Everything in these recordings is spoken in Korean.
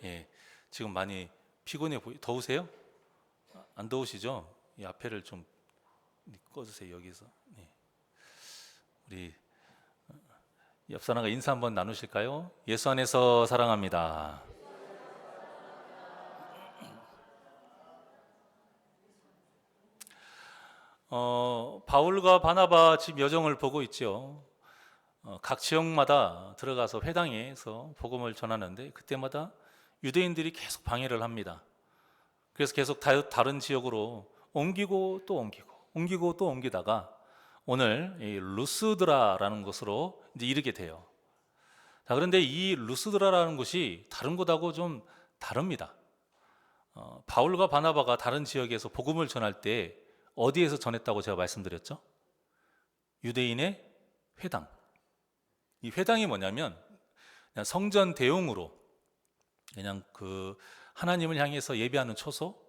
예, 지금 많이 피곤해 더우세요? 안 더우시죠? 이 앞에를 좀 꺼주세요. 여기서. 예. 우리 옆 사람과 인사 한번 나누실까요? 예수 안에서 사랑합니다. 바울과 바나바 지금 여정을 보고 있죠. 각 지역마다 들어가서 회당에서 복음을 전하는데 그때마다 유대인들이 계속 방해를 합니다. 그래서 계속 다른 지역으로 옮기고 또 옮기고 옮기고 또 옮기다가 오늘 이 루스드라라는 곳으로 이제 이르게 돼요. 자, 그런데 이 루스드라라는 곳이 다른 곳하고 좀 다릅니다. 바울과 바나바가 다른 지역에서 복음을 전할 때 어디에서 전했다고 제가 말씀드렸죠? 유대인의 회당. 이 회당이 뭐냐면 그냥 성전 대용으로 그냥 그 하나님을 향해서 예배하는 초소,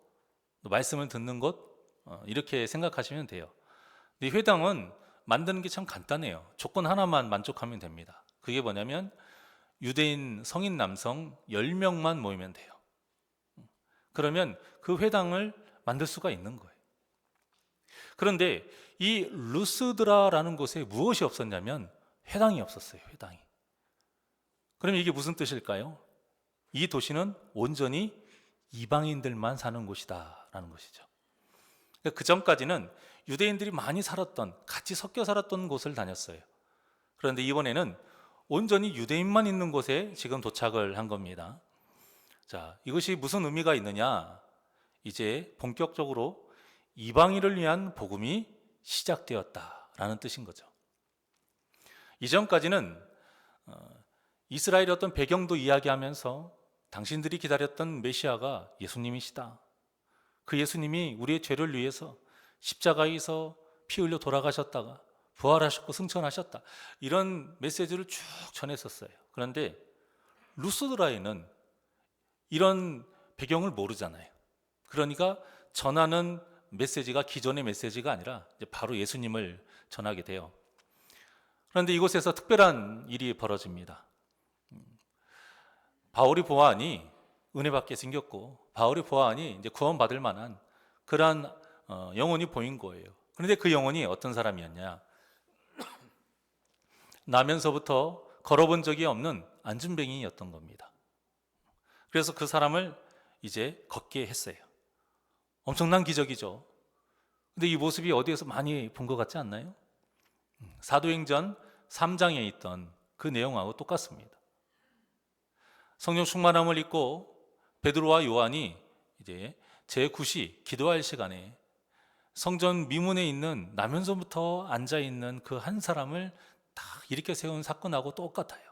말씀을 듣는 곳, 이렇게 생각하시면 돼요. 이 회당은 만드는 게 참 간단해요. 조건 하나만 만족하면 됩니다. 그게 뭐냐면 유대인 성인 남성 10명만 모이면 돼요. 그러면 그 회당을 만들 수가 있는 거예요. 그런데 이 루스드라라는 곳에 무엇이 없었냐면 회당이 없었어요. 회당이. 그럼 이게 무슨 뜻일까요? 이 도시는 온전히 이방인들만 사는 곳이다라는 것이죠. 그 전까지는 유대인들이 많이 살았던, 같이 섞여 살았던 곳을 다녔어요. 그런데 이번에는 온전히 유대인만 있는 곳에 지금 도착을 한 겁니다. 자, 이것이 무슨 의미가 있느냐? 이제 본격적으로 이방인을 위한 복음이 시작되었다라는 뜻인 거죠. 이전까지는 이스라엘의 어떤 배경도 이야기하면서 당신들이 기다렸던 메시아가 예수님이시다. 그 예수님이 우리의 죄를 위해서 십자가에서 피 흘려 돌아가셨다가 부활하셨고 승천하셨다. 이런 메시지를 쭉 전했었어요. 그런데 루스드라에는 이런 배경을 모르잖아요. 그러니까 전하는 메시지가 기존의 메시지가 아니라 이제 바로 예수님을 전하게 돼요. 그런데 이곳에서 특별한 일이 벌어집니다. 바울이 보아하니 은혜받게 생겼고 바울이 보아하니 이제 구원받을 만한 그러한 영혼이 보인 거예요. 그런데 그 영혼이 어떤 사람이었냐? 나면서부터 걸어본 적이 없는 안진뱅이였던 겁니다. 그래서 그 사람을 이제 걷게 했어요. 엄청난 기적이죠. 근데 이 모습이 어디에서 많이 본 것 같지 않나요? 사도행전 3장에 있던 그 내용하고 똑같습니다. 성령 충만함을 입고 베드로와 요한이 이제 제9시 기도할 시간에 성전 미문에 있는 나면서부터 앉아있는 그 한 사람을 딱 일으켜 세운 사건하고 똑같아요.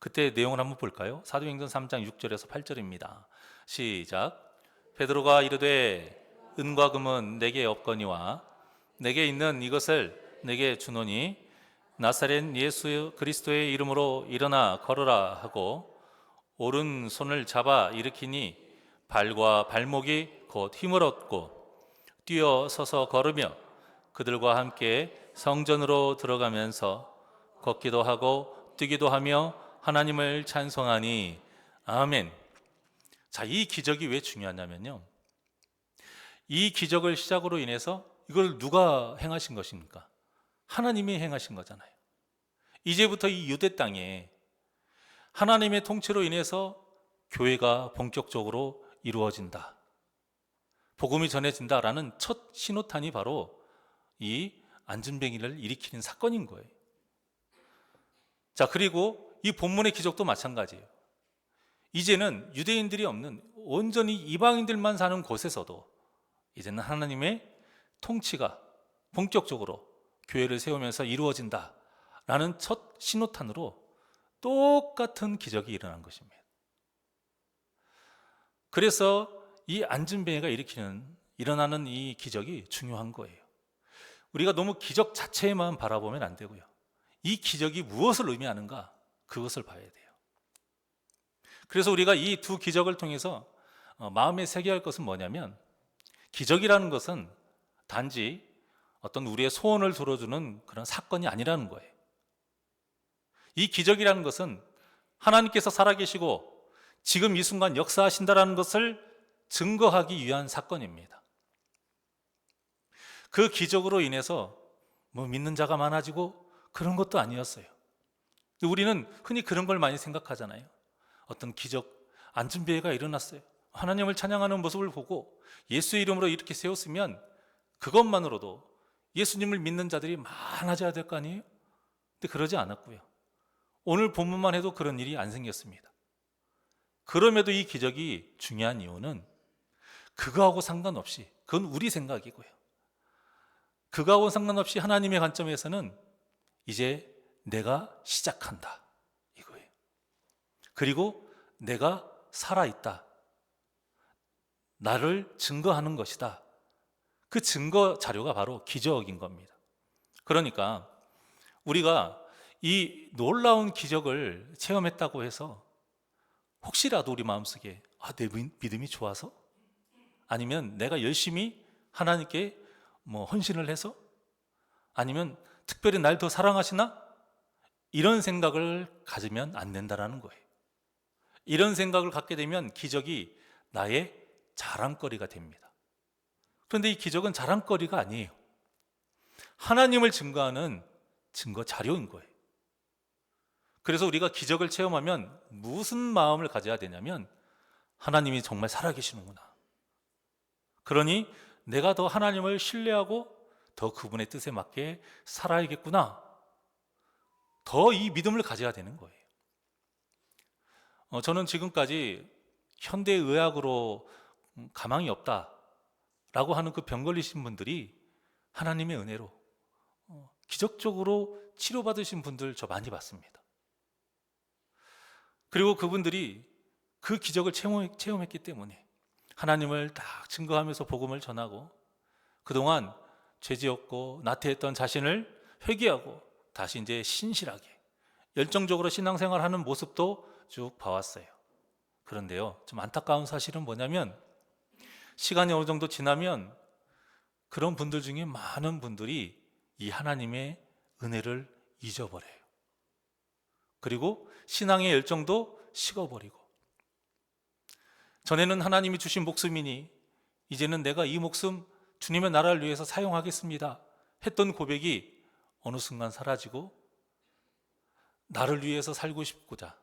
그때 내용을 한번 볼까요? 사도행전 3장 6절에서 8절입니다. 시작. 베드로가 이르되 은과 금은 내게 없거니와 내게 있는 이것을 내게 주노니 나사렛 예수 그리스도의 이름으로 일어나 걸어라 하고 오른손을 잡아 일으키니 발과 발목이 곧 힘을 얻고 뛰어 서서 걸으며 그들과 함께 성전으로 들어가면서 걷기도 하고 뛰기도 하며 하나님을 찬송하니 아멘. 자, 이 기적이 왜 중요하냐면요, 이 기적을 시작으로 인해서 이걸 누가 행하신 것입니까? 하나님이 행하신 거잖아요. 이제부터 이 유대 땅에 하나님의 통치로 인해서 교회가 본격적으로 이루어진다, 복음이 전해진다라는 첫 신호탄이 바로 이 안진뱅이를 일으키는 사건인 거예요. 자, 그리고 이 본문의 기적도 마찬가지예요. 이제는 유대인들이 없는 온전히 이방인들만 사는 곳에서도 이제는 하나님의 통치가 본격적으로 교회를 세우면서 이루어진다라는 첫 신호탄으로 똑같은 기적이 일어난 것입니다. 그래서 이 안진뱅이가 일어나는 이 기적이 중요한 거예요. 우리가 너무 기적 자체에만 바라보면 안 되고요, 이 기적이 무엇을 의미하는가, 그것을 봐야 돼요. 그래서 우리가 이 두 기적을 통해서 마음에 새겨야 할 것은 뭐냐면, 기적이라는 것은 단지 어떤 우리의 소원을 들어주는 그런 사건이 아니라는 거예요. 이 기적이라는 것은 하나님께서 살아계시고 지금 이 순간 역사하신다라는 것을 증거하기 위한 사건입니다. 그 기적으로 인해서 믿는 자가 많아지고 그런 것도 아니었어요. 우리는 흔히 그런 걸 많이 생각하잖아요. 어떤 기적, 안전배회가 일어났어요. 하나님을 찬양하는 모습을 보고 예수의 이름으로 이렇게 세웠으면 그것만으로도 예수님을 믿는 자들이 많아져야 될 거 아니에요? 근데 그러지 않았고요. 오늘 본문만 해도 그런 일이 안 생겼습니다. 그럼에도 이 기적이 중요한 이유는 그거하고 상관없이, 그건 우리 생각이고요. 그거하고 상관없이 하나님의 관점에서는 이제 내가 시작한다 이거예요. 그리고 내가 살아있다, 나를 증거하는 것이다. 그 증거 자료가 바로 기적인 겁니다. 그러니까 우리가 이 놀라운 기적을 체험했다고 해서 혹시라도 우리 마음속에 내 믿음이 좋아서, 아니면 내가 열심히 하나님께 헌신을 해서, 아니면 특별히 날 더 사랑하시나? 이런 생각을 가지면 안 된다라는 거예요. 이런 생각을 갖게 되면 기적이 나의 자랑거리가 됩니다. 그런데 이 기적은 자랑거리가 아니에요. 하나님을 증거하는 증거 자료인 거예요. 그래서 우리가 기적을 체험하면 무슨 마음을 가져야 되냐면, 하나님이 정말 살아계시는구나. 그러니 내가 더 하나님을 신뢰하고 더 그분의 뜻에 맞게 살아야겠구나. 더 이 믿음을 가져야 되는 거예요. 저는 지금까지 현대의학으로 가망이 없다라고 하는 그 병 걸리신 분들이 하나님의 은혜로 기적적으로 치료받으신 분들 저 많이 봤습니다. 그리고 그분들이 그 기적을 체험했기 때문에 하나님을 딱 증거하면서 복음을 전하고, 그동안 죄지었고 나태했던 자신을 회개하고 다시 이제 신실하게 열정적으로 신앙생활하는 모습도 쭉 봐왔어요. 그런데요, 좀 안타까운 사실은 뭐냐면, 시간이 어느 정도 지나면 그런 분들 중에 많은 분들이 이 하나님의 은혜를 잊어버려요. 그리고 신앙의 열정도 식어버리고, 전에는 하나님이 주신 목숨이니 이제는 내가 이 목숨 주님의 나라를 위해서 사용하겠습니다 했던 고백이 어느 순간 사라지고, 나를 위해서 살고 싶고자,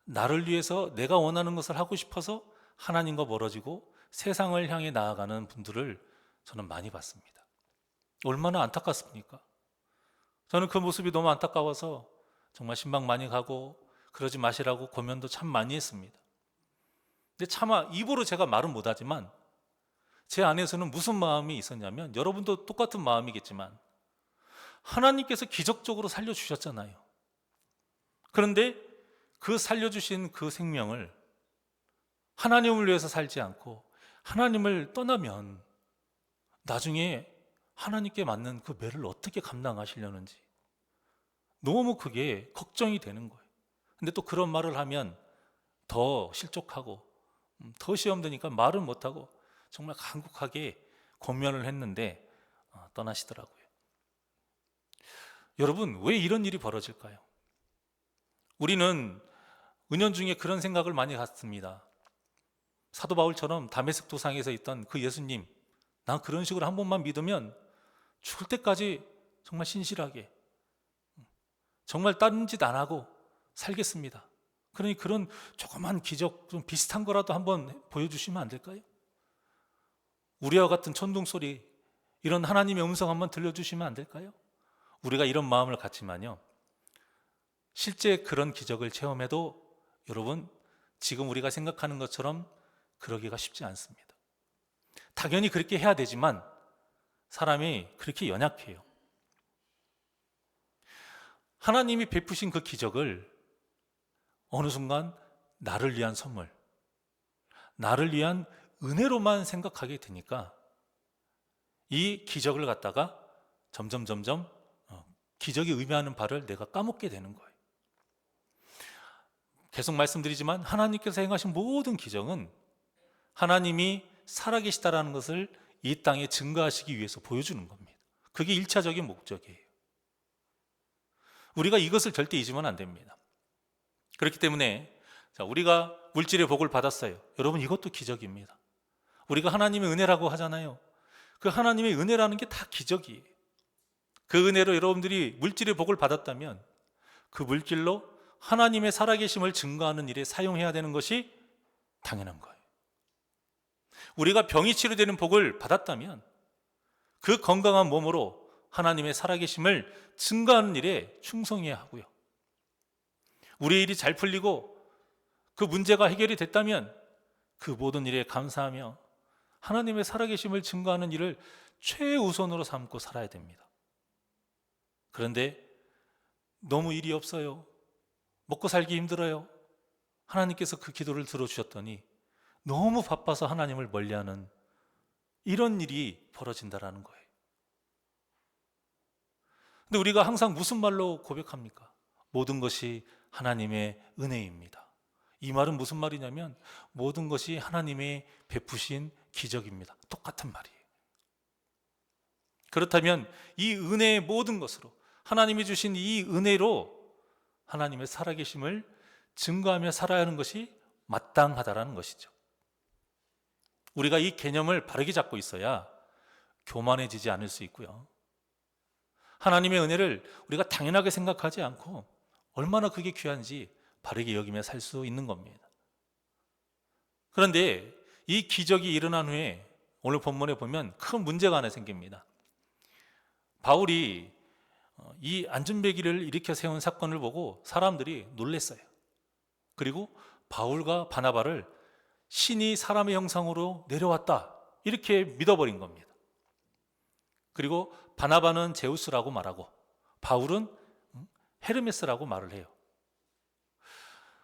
나를 위해서 내가 원하는 것을 하고 싶어서 하나님과 멀어지고 세상을 향해 나아가는 분들을 저는 많이 봤습니다. 얼마나 안타깝습니까? 저는 그 모습이 너무 안타까워서 정말 신방 많이 가고 그러지 마시라고 고면도 참 많이 했습니다. 근데 차마 입으로 제가 말은 못하지만 제 안에서는 무슨 마음이 있었냐면, 여러분도 똑같은 마음이겠지만 하나님께서 기적적으로 살려주셨잖아요. 그런데 그 살려주신 그 생명을 하나님을 위해서 살지 않고 하나님을 떠나면 나중에 하나님께 맞는 그 매를 어떻게 감당하시려는지 너무 그게 걱정이 되는 거예요. 근데 또 그런 말을 하면 더 실족하고 더 시험 드니까 말을 못하고 정말 간곡하게 권면을 했는데 떠나시더라고요. 여러분, 왜 이런 일이 벌어질까요? 우리는 은연중에 그런 생각을 많이 갖습니다. 사도 바울처럼 다메섹 도상에서 있던 그 예수님, 난 그런 식으로 한 번만 믿으면 죽을 때까지 정말 신실하게, 정말 다른 짓 안 하고 살겠습니다. 그러니 그런 조그만 기적, 좀 비슷한 거라도 한번 보여주시면 안 될까요? 우리와 같은 천둥 소리, 이런 하나님의 음성 한번 들려주시면 안 될까요? 우리가 이런 마음을 갖지만요, 실제 그런 기적을 체험해도 여러분, 지금 우리가 생각하는 것처럼 그러기가 쉽지 않습니다. 당연히 그렇게 해야 되지만 사람이 그렇게 연약해요. 하나님이 베푸신 그 기적을 어느 순간 나를 위한 선물, 나를 위한 은혜로만 생각하게 되니까 이 기적을 갖다가 점점 기적이 의미하는 바를 내가 까먹게 되는 거예요. 계속 말씀드리지만 하나님께서 행하신 모든 기적은 하나님이 살아계시다라는 것을 이 땅에 증거하시기 위해서 보여주는 겁니다. 그게 1차적인 목적이에요. 우리가 이것을 절대 잊으면 안 됩니다. 그렇기 때문에 우리가 물질의 복을 받았어요. 여러분, 이것도 기적입니다. 우리가 하나님의 은혜라고 하잖아요. 그 하나님의 은혜라는 게 다 기적이에요. 그 은혜로 여러분들이 물질의 복을 받았다면 그 물질로 하나님의 살아계심을 증거하는 일에 사용해야 되는 것이 당연한 거예요. 우리가 병이 치료되는 복을 받았다면 그 건강한 몸으로 하나님의 살아계심을 증거하는 일에 충성해야 하고요. 우리의 일이 잘 풀리고 그 문제가 해결이 됐다면 그 모든 일에 감사하며 하나님의 살아계심을 증거하는 일을 최우선으로 삼고 살아야 됩니다. 그런데 너무 일이 없어요. 먹고 살기 힘들어요. 하나님께서 그 기도를 들어주셨더니 너무 바빠서 하나님을 멀리하는 이런 일이 벌어진다라는 거예요. 근데 우리가 항상 무슨 말로 고백합니까? 모든 것이 하나님의 은혜입니다. 이 말은 무슨 말이냐면 모든 것이 하나님의 베푸신 기적입니다. 똑같은 말이에요. 그렇다면 이 은혜의 모든 것으로 하나님이 주신 이 은혜로 하나님의 살아계심을 증거하며 살아야 하는 것이 마땅하다라는 것이죠. 우리가 이 개념을 바르게 잡고 있어야 교만해지지 않을 수 있고요. 하나님의 은혜를 우리가 당연하게 생각하지 않고 얼마나 그게 귀한지 바르게 여기며 살 수 있는 겁니다. 그런데 이 기적이 일어난 후에 오늘 본문에 보면 큰 문제가 하나 생깁니다. 바울이 이 안전배기를 일으켜 세운 사건을 보고 사람들이 놀랐어요. 그리고 바울과 바나바를 신이 사람의 형상으로 내려왔다 이렇게 믿어버린 겁니다. 그리고 바나바는 제우스라고 말하고 바울은 헤르메스라고 말을 해요.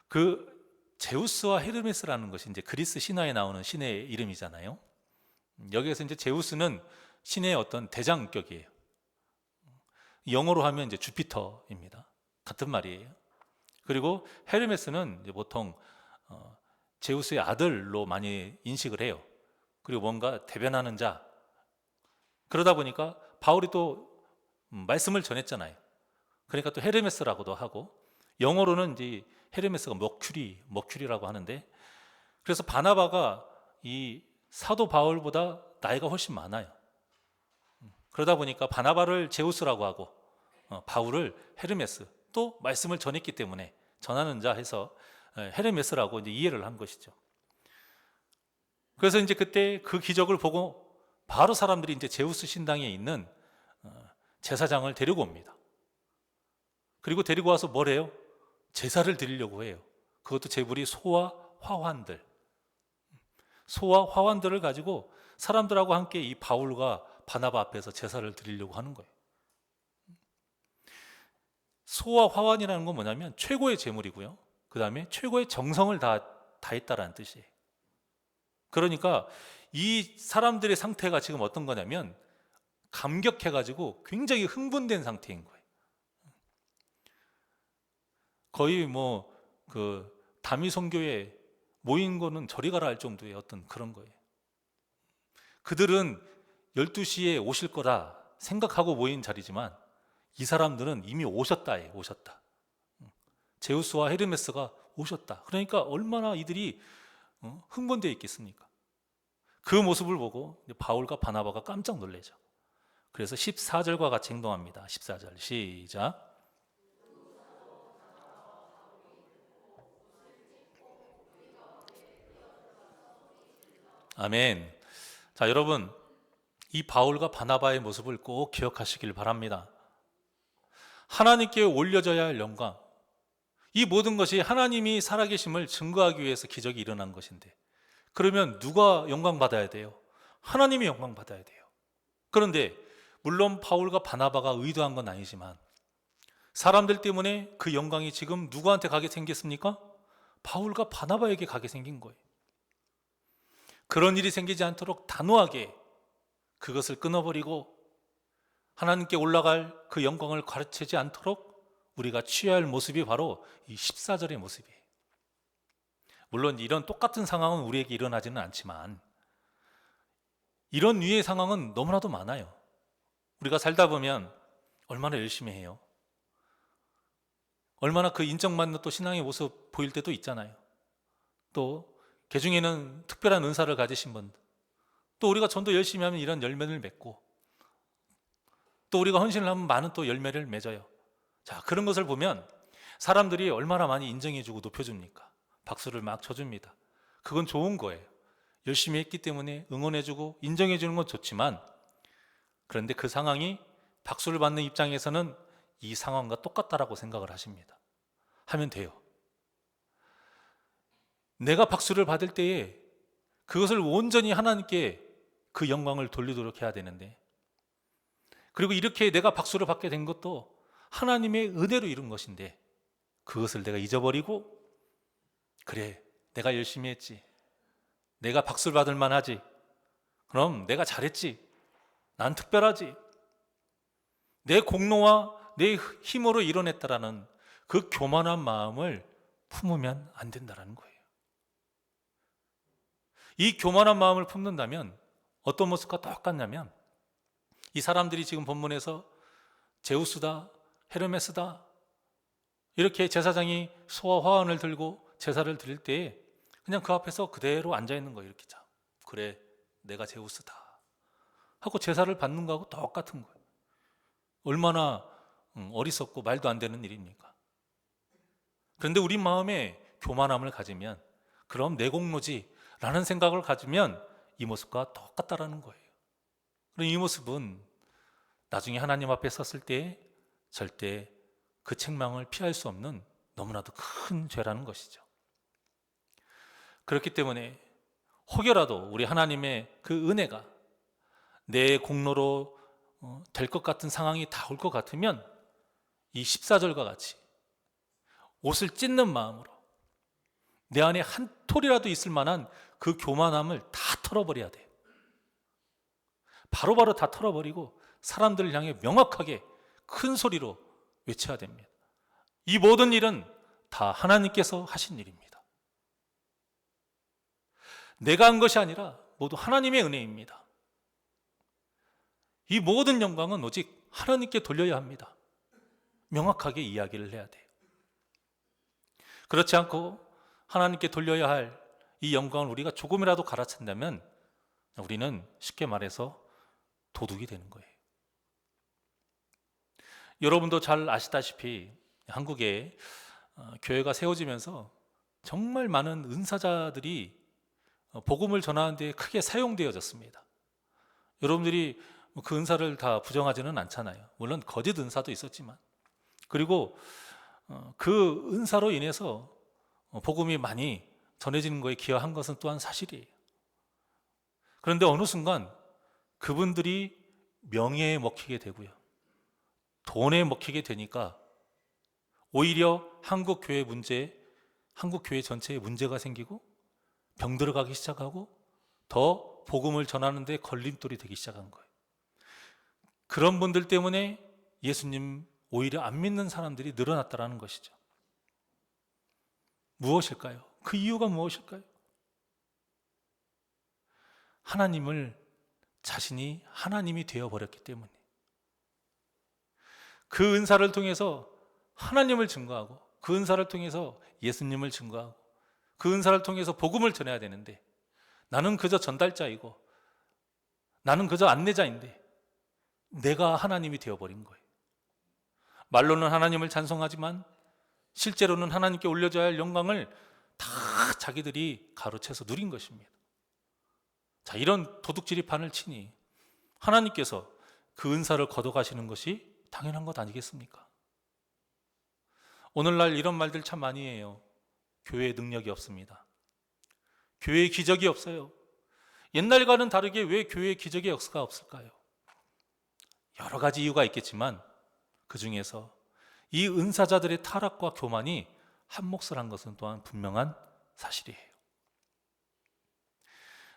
그 제우스와 헤르메스라는 것이 이제 그리스 신화에 나오는 신의 이름이잖아요. 여기에서 이제 제우스는 신의 어떤 대장격이에요. 영어로 하면 이제 주피터입니다. 같은 말이에요. 그리고 헤르메스는 이제 보통 제우스의 아들로 많이 인식을 해요. 그리고 뭔가 대변하는 자. 그러다 보니까 바울이 또 말씀을 전했잖아요. 그러니까 또 헤르메스라고도 하고 영어로는 이제 헤르메스가 머큐리라고 하는데 그래서 바나바가 이 사도 바울보다 나이가 훨씬 많아요. 그러다 보니까 바나바를 제우스라고 하고 바울을 헤르메스 또 말씀을 전했기 때문에 전하는 자 해서 헤르메스라고 이제 이해를 한 것이죠. 그래서 이제 그때 그 기적을 보고 바로 사람들이 이제 제우스 신당에 있는 제사장을 데리고 옵니다. 그리고 데리고 와서 뭘 해요? 제사를 드리려고 해요. 그것도 제물이 소와 화환들을 가지고 사람들하고 함께 이 바울과 바나바 앞에서 제사를 드리려고 하는 거예요. 소와 화환이라는 건 뭐냐면 최고의 제물이고요. 그 다음에 최고의 정성을 다했다라는 뜻이에요. 그러니까 이 사람들의 상태가 지금 어떤 거냐면 감격해가지고 굉장히 흥분된 상태인 거예요. 거의 뭐 그 다미 선교에 모인 거는 저리 가라 할 정도의 어떤 그런 거예요. 그들은 12시에 오실 거라 생각하고 모인 자리지만 이 사람들은 이미 오셨다예요. 오셨다. 제우스와 헤르메스가 오셨다. 그러니까 얼마나 이들이 흥분되어 있겠습니까? 그 모습을 보고 바울과 바나바가 깜짝 놀라죠. 그래서 14절과 같이 행동합니다. 14절 시작. 아멘. 자, 여러분, 이 바울과 바나바의 모습을 꼭 기억하시길 바랍니다. 하나님께 올려져야 할 영광, 이 모든 것이 하나님이 살아계심을 증거하기 위해서 기적이 일어난 것인데 그러면 누가 영광 받아야 돼요? 하나님이 영광 받아야 돼요. 그런데 물론 바울과 바나바가 의도한 건 아니지만 사람들 때문에 그 영광이 지금 누구한테 가게 생겼습니까? 바울과 바나바에게 가게 생긴 거예요. 그런 일이 생기지 않도록 단호하게 그것을 끊어버리고 하나님께 올라갈 그 영광을 가르치지 않도록 우리가 취해야 할 모습이 바로 이 14절의 모습이에요. 물론 이런 똑같은 상황은 우리에게 일어나지는 않지만 이런 류의 상황은 너무나도 많아요. 우리가 살다 보면 얼마나 열심히 해요. 얼마나 그 인정받는 또 신앙의 모습 보일 때도 있잖아요. 또 개중에는 특별한 은사를 가지신 분, 또 우리가 전도 열심히 하면 이런 열매를 맺고, 또 우리가 헌신을 하면 많은 또 열매를 맺어요. 자, 그런 것을 보면 사람들이 얼마나 많이 인정해주고 높여줍니까? 박수를 막 쳐줍니다. 그건 좋은 거예요. 열심히 했기 때문에 응원해주고 인정해주는 건 좋지만, 그런데 그 상황이 박수를 받는 입장에서는 이 상황과 똑같다라고 생각을 하십니다. 하면 돼요. 내가 박수를 받을 때에 그것을 온전히 하나님께 그 영광을 돌리도록 해야 되는데, 그리고 이렇게 내가 박수를 받게 된 것도 하나님의 은혜로 이룬 것인데, 그것을 내가 잊어버리고, 그래, 내가 열심히 했지, 내가 박수를 받을 만하지, 그럼 내가 잘했지, 난 특별하지, 내 공로와 내 힘으로 이뤄냈다라는 그 교만한 마음을 품으면 안 된다는 거예요. 이 교만한 마음을 품는다면 어떤 모습과 똑같냐면, 이 사람들이 지금 본문에서 제우스다, 헤르메스다, 이렇게 제사장이 소와 화환을 들고 제사를 드릴 때에 그냥 그 앞에서 그대로 앉아있는 거예요. 이렇게. 자, 그래, 내가 제우스다 하고 제사를 받는 거하고 똑같은 거예요. 얼마나 어리석고 말도 안 되는 일입니까? 그런데 우리 마음에 교만함을 가지면, 그럼 내 공로지 라는 생각을 가지면 이 모습과 똑같다라는 거예요. 그럼 이 모습은 나중에 하나님 앞에 섰을 때 절대 그 책망을 피할 수 없는 너무나도 큰 죄라는 것이죠. 그렇기 때문에 혹여라도 우리 하나님의 그 은혜가 내 공로로 될 것 같은 상황이 다 올 것 같으면, 이 14절과 같이 옷을 찢는 마음으로 내 안에 한 톨이라도 있을 만한 그 교만함을 다 털어버려야 돼요. 바로바로 다 털어버리고 사람들을 향해 명확하게 큰 소리로 외쳐야 됩니다. 이 모든 일은 다 하나님께서 하신 일입니다. 내가 한 것이 아니라 모두 하나님의 은혜입니다. 이 모든 영광은 오직 하나님께 돌려야 합니다. 명확하게 이야기를 해야 돼요. 그렇지 않고 하나님께 돌려야 할 이 영광을 우리가 조금이라도 갈아찬다면 우리는 쉽게 말해서 도둑이 되는 거예요. 여러분도 잘 아시다시피 한국에 교회가 세워지면서 정말 많은 은사자들이 복음을 전하는 데 크게 사용되어졌습니다. 여러분들이 그 은사를 다 부정하지는 않잖아요. 물론 거짓 은사도 있었지만, 그리고 그 은사로 인해서 복음이 많이 전해지는 거에 기여한 것은 또한 사실이에요. 그런데 어느 순간 그분들이 명예에 먹히게 되고요, 돈에 먹히게 되니까 오히려 한국 교회 전체에 문제가 생기고 병들어가기 시작하고 더 복음을 전하는 데 걸림돌이 되기 시작한 거예요. 그런 분들 때문에 예수님 오히려 안 믿는 사람들이 늘어났다는 것이죠. 무엇일까요? 그 이유가 무엇일까요? 자신이 하나님이 되어버렸기 때문에, 그 은사를 통해서 하나님을 증거하고, 그 은사를 통해서 예수님을 증거하고, 그 은사를 통해서 복음을 전해야 되는데, 나는 그저 전달자이고 나는 그저 안내자인데 내가 하나님이 되어버린 거예요. 말로는 하나님을 찬송하지만 실제로는 하나님께 올려줘야 할 영광을 다 자기들이 가로채서 누린 것입니다. 자, 이런 도둑질이 판을 치니 하나님께서 그 은사를 걷어가시는 것이 당연한 것 아니겠습니까? 오늘날 이런 말들 참 많이 해요. 교회에 능력이 없습니다. 교회에 기적이 없어요. 옛날과는 다르게 왜 교회에 기적의 역사가 없을까요? 여러 가지 이유가 있겠지만 그 중에서 이 은사자들의 타락과 교만이 한몫을 한 것은 또한 분명한 사실이에요.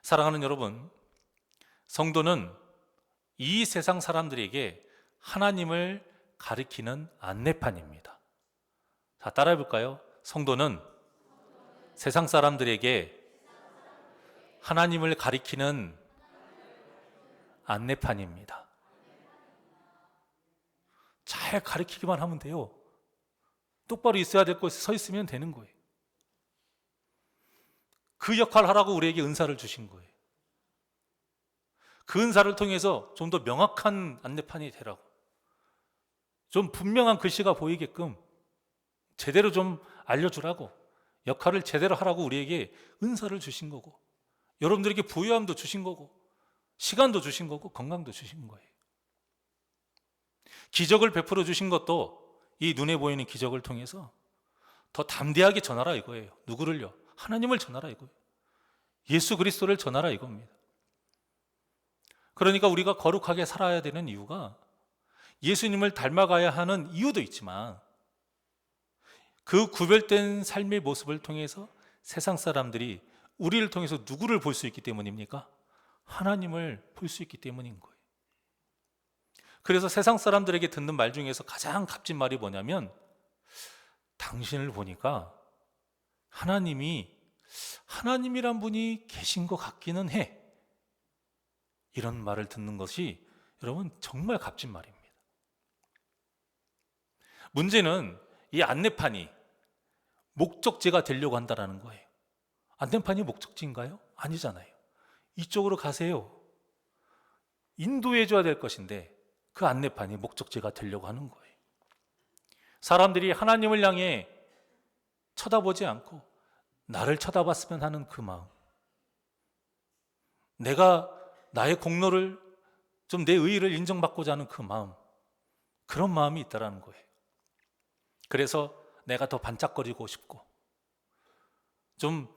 사랑하는 여러분, 성도는 이 세상 사람들에게 하나님을 가리키는 안내판입니다. 자, 따라해 볼까요? 성도는 세상 사람들에게 하나님을 가리키는 안내판입니다. 잘 가리키기만 하면 돼요. 똑바로 있어야 될 곳에 서 있으면 되는 거예요. 그 역할을 하라고 우리에게 은사를 주신 거예요. 그 은사를 통해서 좀 더 명확한 안내판이 되라고, 좀 분명한 글씨가 보이게끔 제대로 좀 알려주라고, 역할을 제대로 하라고 우리에게 은사를 주신 거고, 여러분들에게 부유함도 주신 거고, 시간도 주신 거고, 건강도 주신 거예요. 기적을 베풀어 주신 것도 이 눈에 보이는 기적을 통해서 더 담대하게 전하라 이거예요. 누구를요? 하나님을 전하라 이거예요. 예수 그리스도를 전하라 이겁니다. 그러니까 우리가 거룩하게 살아야 되는 이유가 예수님을 닮아가야 하는 이유도 있지만, 그 구별된 삶의 모습을 통해서 세상 사람들이 우리를 통해서 누구를 볼 수 있기 때문입니까? 하나님을 볼 수 있기 때문인 거예요. 그래서 세상 사람들에게 듣는 말 중에서 가장 값진 말이 뭐냐면, 당신을 보니까 하나님이란 분이 계신 것 같기는 해, 이런 말을 듣는 것이 여러분 정말 값진 말입니다. 문제는 이 안내판이 목적지가 되려고 한다는 거예요. 안내판이 목적지인가요? 아니잖아요. 이쪽으로 가세요, 인도해 줘야 될 것인데 그 안내판이 목적지가 되려고 하는 거예요. 사람들이 하나님을 향해 쳐다보지 않고 나를 쳐다봤으면 하는 그 마음, 내가 나의 공로를 좀, 내 의의를 인정받고자 하는 그 마음, 그런 마음이 있다는 거예요. 그래서 내가 더 반짝거리고 싶고, 좀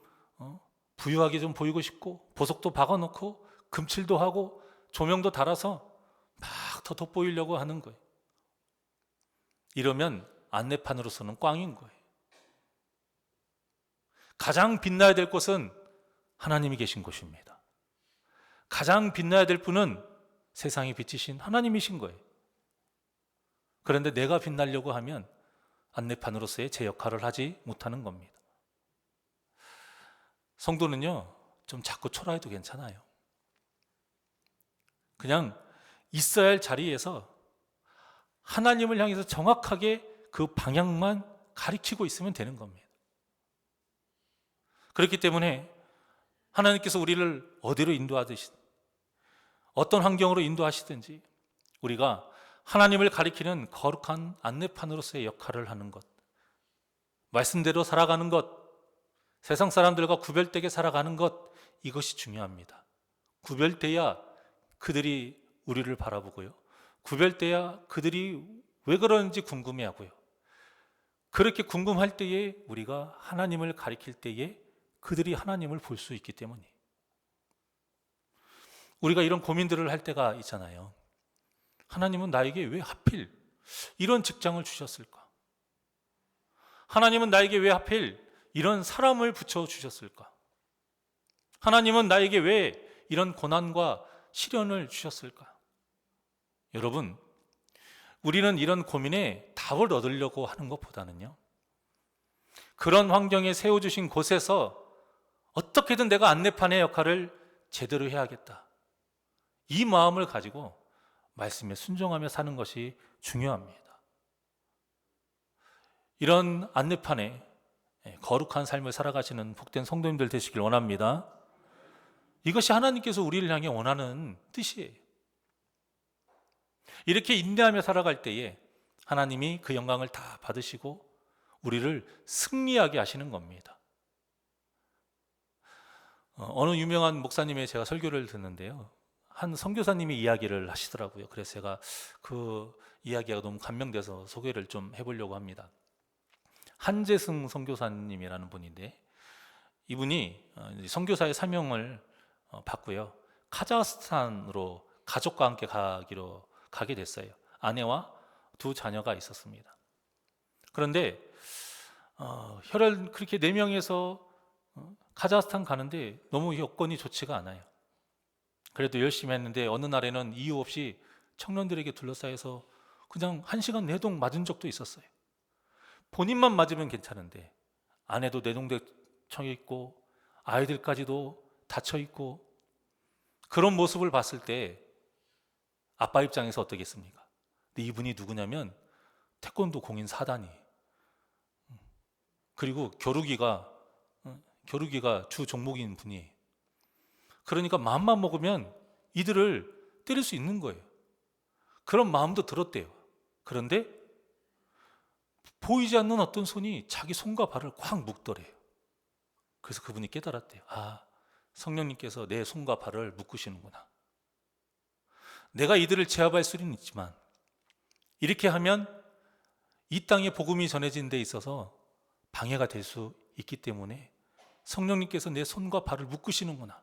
부유하게 좀 보이고 싶고, 보석도 박아놓고 금칠도 하고 조명도 달아서 막 더 돋보이려고 하는 거예요. 이러면 안내판으로서는 꽝인 거예요. 가장 빛나야 될 곳은 하나님이 계신 곳입니다. 가장 빛나야 될 분은 세상의 빛이신 하나님이신 거예요. 그런데 내가 빛나려고 하면 안내판으로서의 제 역할을 하지 못하는 겁니다. 성도는요, 좀 자꾸 초라해도 괜찮아요. 그냥 있어야 할 자리에서 하나님을 향해서 정확하게 그 방향만 가리키고 있으면 되는 겁니다. 그렇기 때문에 하나님께서 우리를 어디로 인도하듯이, 어떤 환경으로 인도하시든지 우리가 하나님을 가리키는 거룩한 안내판으로서의 역할을 하는 것, 말씀대로 살아가는 것, 세상 사람들과 구별되게 살아가는 것, 이것이 중요합니다. 구별돼야 그들이 우리를 바라보고요, 구별돼야 그들이 왜 그러는지 궁금해하고요, 그렇게 궁금할 때에 우리가 하나님을 가리킬 때에 그들이 하나님을 볼 수 있기 때문이에요. 우리가 이런 고민들을 할 때가 있잖아요. 하나님은 나에게 왜 하필 이런 직장을 주셨을까? 하나님은 나에게 왜 하필 이런 사람을 붙여주셨을까? 하나님은 나에게 왜 이런 고난과 시련을 주셨을까? 여러분, 우리는 이런 고민에 답을 얻으려고 하는 것보다는요, 그런 환경에 세워주신 곳에서 어떻게든 내가 안내판의 역할을 제대로 해야겠다, 이 마음을 가지고 말씀에 순종하며 사는 것이 중요합니다. 이런 안내판에 거룩한 삶을 살아가시는 복된 성도님들 되시길 원합니다. 이것이 하나님께서 우리를 향해 원하는 뜻이에요. 이렇게 인내하며 살아갈 때에 하나님이 그 영광을 다 받으시고 우리를 승리하게 하시는 겁니다. 어느 유명한 목사님의 제가 설교를 듣는데요, 한 선교사님이 이야기를 하시더라고요. 그래서 제가 그 이야기가 너무 감명돼서 소개를 좀 해보려고 합니다. 한재승 선교사님이라는 분인데, 이분이 선교사의 사명을 받고요, 카자흐스탄으로 가족과 함께 가게 됐어요. 아내와 두 자녀가 있었습니다. 그런데 혈연 그렇게 4명에서 카자흐스탄 가는데 너무 여건이 좋지가 않아요. 그래도 열심히 했는데 어느 날에는 이유 없이 청년들에게 둘러싸여서 그냥 1시간 내동 맞은 적도 있었어요. 본인만 맞으면 괜찮은데 아내도 내동되어 있고 아이들까지도 다쳐 있고, 그런 모습을 봤을 때 아빠 입장에서 어떻겠습니까? 근데 이분이 누구냐면 태권도 공인 4단이, 그리고 겨루기가 겨루기가 주 종목인 분이에요. 그러니까 마음만 먹으면 이들을 때릴 수 있는 거예요. 그런 마음도 들었대요. 그런데 보이지 않는 어떤 손이 자기 손과 발을 꽉 묶더래요. 그래서 그분이 깨달았대요. 아, 성령님께서 내 손과 발을 묶으시는구나. 내가 이들을 제압할 수는 있지만 이렇게 하면 이 땅에 복음이 전해진 데 있어서 방해가 될 수 있기 때문에 성령님께서 내 손과 발을 묶으시는구나.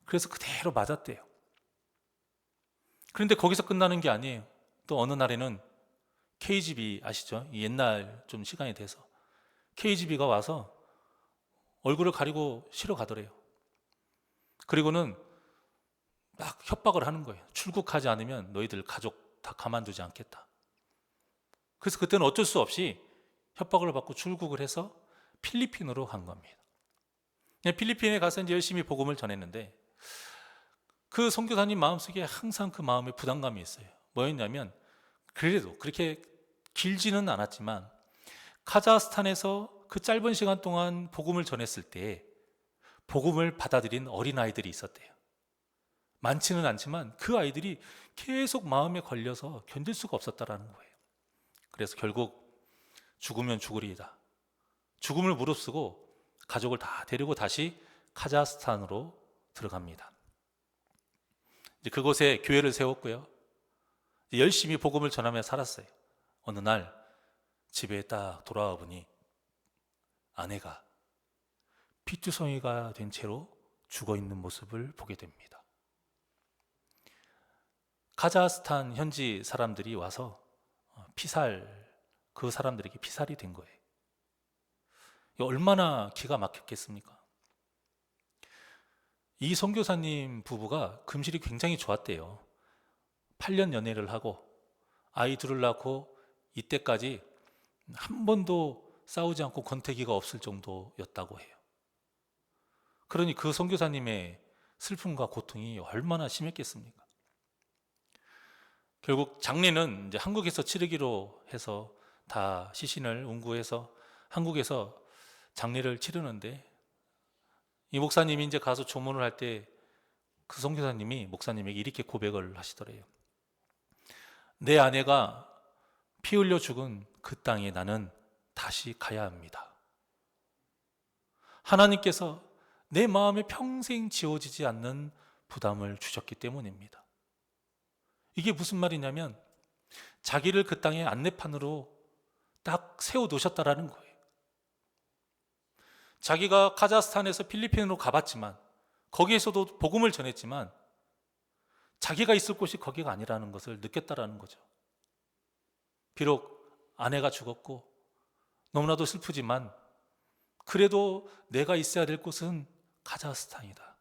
그래서 그대로 맞았대요. 그런데 거기서 끝나는 게 아니에요. 또 어느 날에는 KGB 아시죠? 옛날 좀 시간이 돼서 KGB가 와서 얼굴을 가리고 쉬러 가더래요. 그리고는 막 협박을 하는 거예요. 출국하지 않으면 너희들 가족 다 가만두지 않겠다. 그래서 그때는 어쩔 수 없이 협박을 받고 출국을 해서 필리핀으로 간 겁니다. 필리핀에 가서 이제 열심히 복음을 전했는데 그 선교사님 마음속에 항상 그 마음에 부담감이 있어요. 뭐였냐면 그래도 그렇게 길지는 않았지만 카자흐스탄에서 그 짧은 시간 동안 복음을 전했을 때 복음을 받아들인 어린아이들이 있었대요. 많지는 않지만 그 아이들이 계속 마음에 걸려서 견딜 수가 없었다라는 거예요. 그래서 결국 죽으면 죽으리이다. 죽음을 무릅쓰고 가족을 다 데리고 다시 카자흐스탄으로 들어갑니다. 이제 그곳에 교회를 세웠고요. 열심히 복음을 전하며 살았어요. 어느 날 집에 딱 돌아와 보니 아내가 피투성이가 된 채로 죽어 있는 모습을 보게 됩니다. 카자흐스탄 현지 사람들이 와서 그 사람들에게 피살이 된 거예요. 얼마나 기가 막혔겠습니까? 이 선교사님 부부가 금실이 굉장히 좋았대요. 8년 연애를 하고 아이 둘을 낳고 이때까지 한 번도 싸우지 않고 권태기가 없을 정도였다고 해요. 그러니 그 선교사님의 슬픔과 고통이 얼마나 심했겠습니까? 결국 장례는 이제 한국에서 치르기로 해서 다 시신을 운구해서 한국에서 장례를 치르는데 이 목사님이 이제 가서 조문을 할 때 그 선교사님이 목사님에게 이렇게 고백을 하시더래요. 내 아내가 피 흘려 죽은 그 땅에 나는 다시 가야 합니다. 하나님께서 내 마음에 평생 지워지지 않는 부담을 주셨기 때문입니다. 이게 무슨 말이냐면 자기를 그 땅의 안내판으로 딱 세워놓으셨다라는 거예요. 자기가 카자흐스탄에서 필리핀으로 가봤지만 거기에서도 복음을 전했지만 자기가 있을 곳이 거기가 아니라는 것을 느꼈다라는 거죠. 비록 아내가 죽었고 너무나도 슬프지만 그래도 내가 있어야 될 곳은 카자흐스탄이다.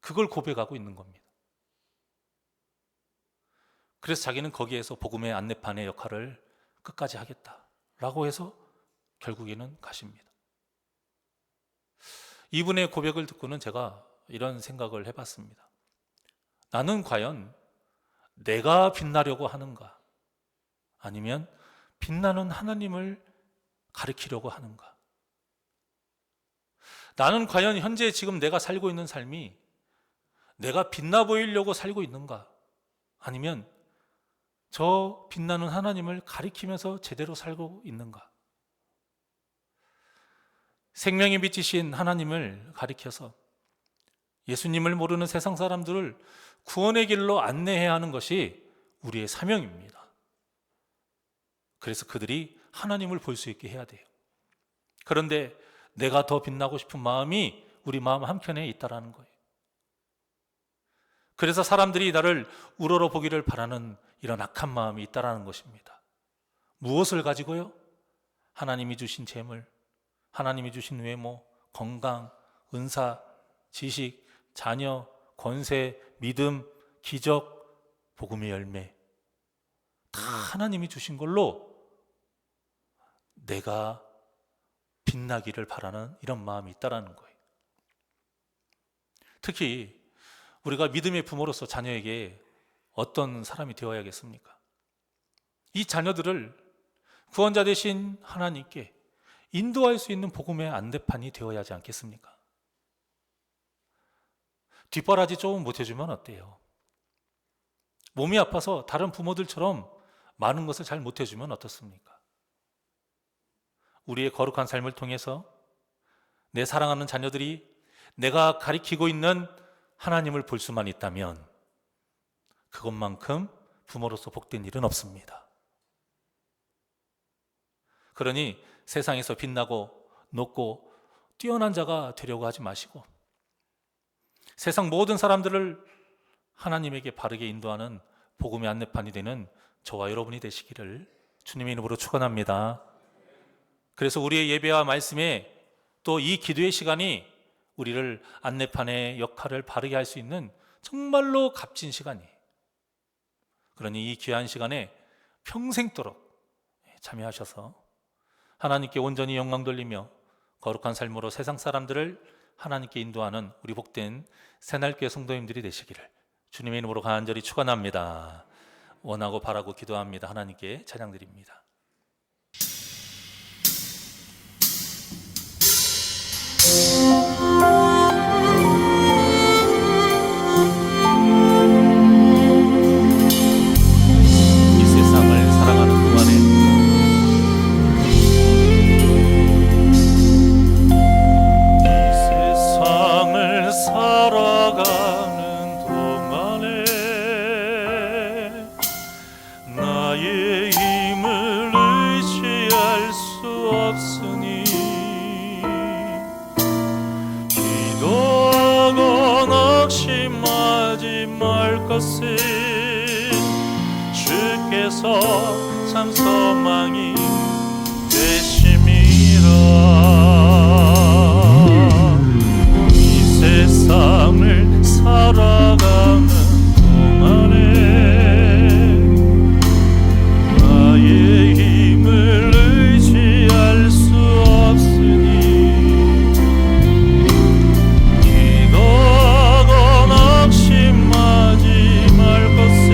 그걸 고백하고 있는 겁니다. 그래서 자기는 거기에서 복음의 안내판의 역할을 끝까지 하겠다라고 해서 결국에는 가십니다. 이분의 고백을 듣고는 제가 이런 생각을 해봤습니다. 나는 과연 내가 빛나려고 하는가? 아니면 빛나는 하나님을 가리키려고 하는가? 나는 과연 현재 지금 내가 살고 있는 삶이 내가 빛나 보이려고 살고 있는가? 아니면 저 빛나는 하나님을 가리키면서 제대로 살고 있는가? 생명의 빛이신 하나님을 가리켜서 예수님을 모르는 세상 사람들을 구원의 길로 안내해야 하는 것이 우리의 사명입니다. 그래서 그들이 하나님을 볼 수 있게 해야 돼요. 그런데 내가 더 빛나고 싶은 마음이 우리 마음 한켠에 있다라는 거예요. 그래서 사람들이 나를 우러러 보기를 바라는 이런 악한 마음이 있다라는 것입니다. 무엇을 가지고요? 하나님이 주신 재물, 하나님이 주신 외모, 건강, 은사, 지식, 자녀, 권세, 믿음, 기적, 복음의 열매 다 하나님이 주신 걸로 내가 빛나기를 바라는 이런 마음이 있다라는 거예요. 특히 우리가 믿음의 부모로서 자녀에게 어떤 사람이 되어야겠습니까? 이 자녀들을 구원자 되신 하나님께 인도할 수 있는 복음의 안내판이 되어야 하지 않겠습니까? 뒷바라지 조금 못해주면 어때요? 몸이 아파서 다른 부모들처럼 많은 것을 잘 못해주면 어떻습니까? 우리의 거룩한 삶을 통해서 내 사랑하는 자녀들이 내가 가리키고 있는 하나님을 볼 수만 있다면 그것만큼 부모로서 복된 일은 없습니다. 그러니 세상에서 빛나고 높고 뛰어난 자가 되려고 하지 마시고 세상 모든 사람들을 하나님에게 바르게 인도하는 복음의 안내판이 되는 저와 여러분이 되시기를 주님의 이름으로 축원합니다. 그래서 우리의 예배와 말씀에 또 이 기도의 시간이 우리를 안내판의 역할을 바르게 할 수 있는 정말로 값진 시간이에요. 그러니 이 귀한 시간에 평생도록 참여하셔서 하나님께 온전히 영광 돌리며 거룩한 삶으로 세상 사람들을 하나님께 인도하는 우리 복된 새날교회 성도님들이 되시기를 주님의 이름으로 간절히 축원합니다. 원하고 바라고 기도합니다. 하나님께 찬양드립니다. 이 세상을 살아가는 동안에 나의 힘을 의지할 수 없으니 기도하고 낙심하지 말 것은 주께서 참 소망이 되심이라. 이 세상을 살아가는 동안에 나의 힘을 의지할 수 없으니 기도하고 낙심하지 말 것은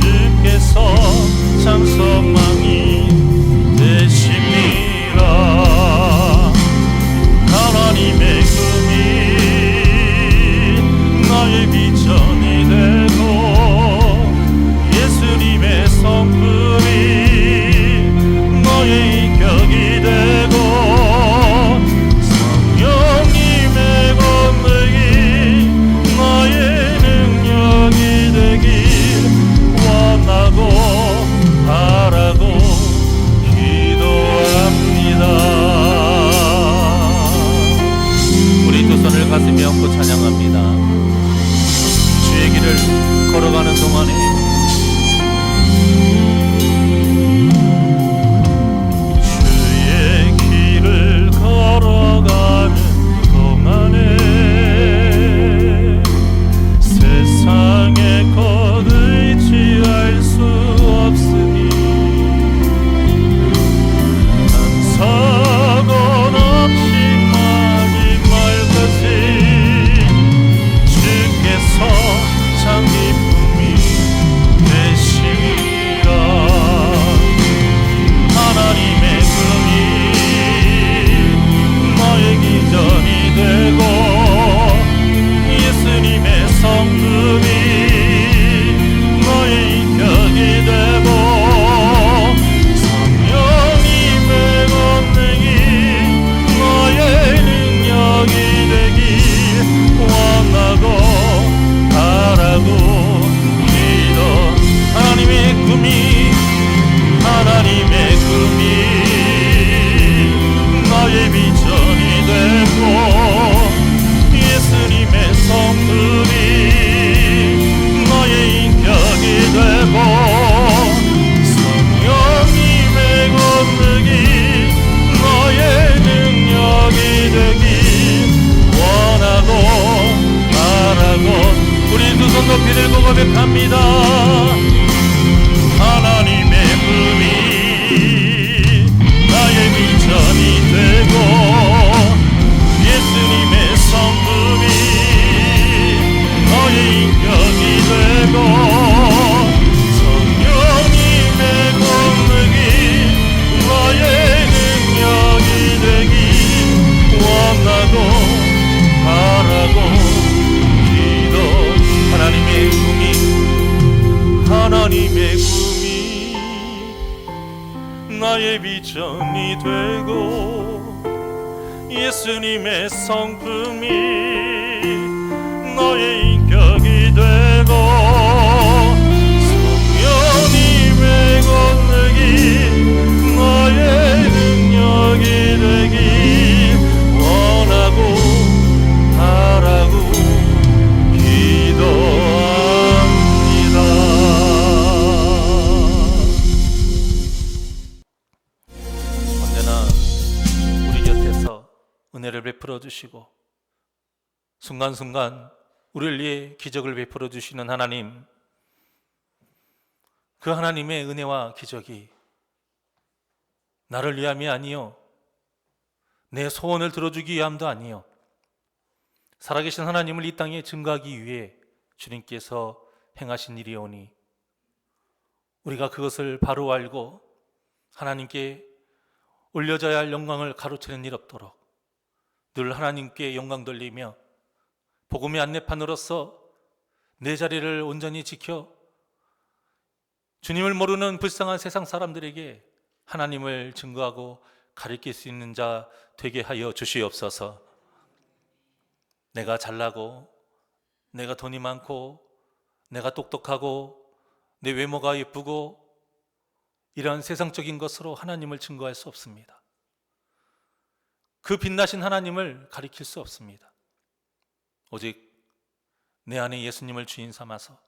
주께서 참 소망이 되심이라. 하나님의 꿈이 나의 비전이 되고 예수님의 성품이 너의 인격이 되고 성령님의 권능이 너의 능력이 되길 원하고 바라고 기도합니다. 우리 두 손을 가슴에 얹고 찬양합니다. 주의 길을 걸어가는 동안에 주의 길을 걸어가는 동안에 세상에 곧 의지할 수 없으니 난 사고 낙심하지 말 것은 주께서 참 기쁨이 되시리라. 하나님의 꿈이 너의 기전이 되고 예수님의 성품이 너의 인격이 되고 성령님의 권능이 너의 능력이 되길 원하고 바라고 기도. 하나님의 꿈이 나의 비전이 되고 예수님의 성품이 너의 인격이 되고 성령님의 권능이 너의 능력이 되길 원하고 바라고 우리 두 손 높이 들고 고백합니다. 하나님의 꿈이 나의 비전이 되고 예수님의 성품이 너의 인격이 되고 성령님의 권능이 너의 나의 비전이 되고 예수님의 성품이 너의 인격이 되고 성령님의 권능이 너의 능력이 되길 원하고 바라고 기도합니다. 언제나 우리 곁에서 은혜를 베풀어 주시고 순간순간 우리를 위해 기적을 베풀어 주시는 하나님, 그 하나님의 은혜와 기적이 나를 위함이 아니요 내 소원을 들어주기 위함도 아니요 살아계신 하나님을 이 땅에 증거하기 위해 주님께서 행하신 일이오니 우리가 그것을 바로 알고 하나님께 올려져야 할 영광을 가로채는 일 없도록 늘 하나님께 영광 돌리며 복음의 안내판으로서 내 자리를 온전히 지켜 주님을 모르는 불쌍한 세상 사람들에게 하나님을 증거하고 가르칠 수 있는 자 되게 하여 주시옵소서. 내가 잘나고 내가 돈이 많고 내가 똑똑하고 내 외모가 예쁘고 이런 세상적인 것으로 하나님을 증거할 수 없습니다. 그 빛나신 하나님을 가리킬 수 없습니다. 오직 내 안에 예수님을 주인 삼아서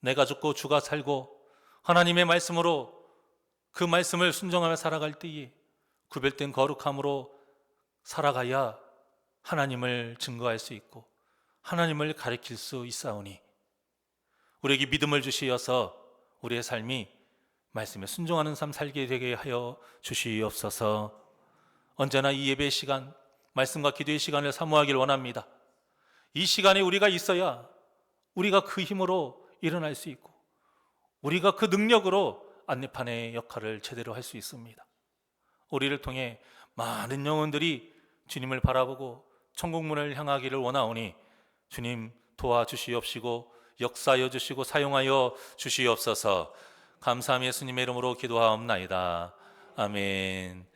내가 죽고 주가 살고 하나님의 말씀으로 그 말씀을 순종하며 살아갈 때에 구별된 거룩함으로 살아가야 하나님을 증거할 수 있고 하나님을 가리킬 수 있사오니 우리에게 믿음을 주시어서 우리의 삶이 말씀에 순종하는 삶 살게 되게 하여 주시옵소서. 언제나 이 예배의 시간, 말씀과 기도의 시간을 사모하길 원합니다. 이 시간에 우리가 있어야 우리가 그 힘으로 일어날 수 있고 우리가 그 능력으로 안내판의 역할을 제대로 할 수 있습니다. 우리를 통해 많은 영혼들이 주님을 바라보고 천국문을 향하기를 원하오니 주님 도와주시옵시고 역사하여 주시고 사용하여 주시옵소서. 감사함 예수님의 이름으로 기도하옵나이다. 아멘.